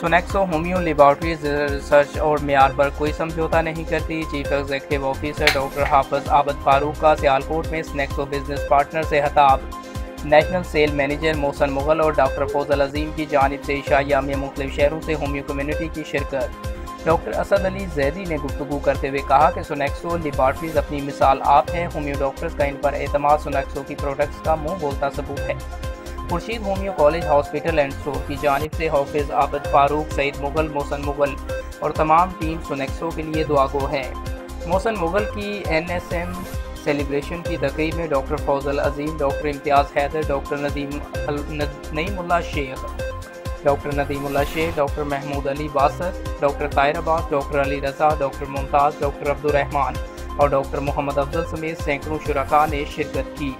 سونیکسو homeo laboratories research اور معیار پر کوئی سمجھوتا نہیں کرتی۔ چیف ایگزیکٹو آفیسر ڈاکٹر حافظ عابد فاروق کا سیالکوٹ میں سونیکسو بزنس پارٹنر سے خطاب۔ نیشنل سیل مینیجر محسن مغل اور ڈاکٹر فوزل عظیم کی جانب سے عشائیہ میں مختلف شہروں سے ہومیو کمیونٹی کی شرکت۔ ڈاکٹر اسد علی زیدی نے گفتگو کرتے ہوئے کہا کہ سونیکسو لیبارٹریز اپنی مثال آپ ہیں۔ ہومیو ڈاکٹرز کا ان پر اعتماد سونیکسو کی پروڈکٹس کا منہ بولتا ثبوت ہے۔ Khurshid homeo college hospital and store کی جانب سے حافظ عابد فاروق، سعید مغل، محسن مغل اور تمام ٹیم سونیکسو کے لیے دعا گو ہے۔ محسن مغل کی NSM سیلیبریشن کی تقریب میں ڈاکٹر فوزل عظیم، ڈاکٹر امتیاز حیدر، ڈاکٹر نعیم اللہ شیخ، ڈاکٹر محمود علی باسط، ڈاکٹر طاہر عباس، ڈاکٹر علی رضا، ڈاکٹر ممتاز، ڈاکٹر عبدالرحمان اور ڈاکٹر محمد افضل سمیت سینکڑوں شرکاء نے شرکت کی۔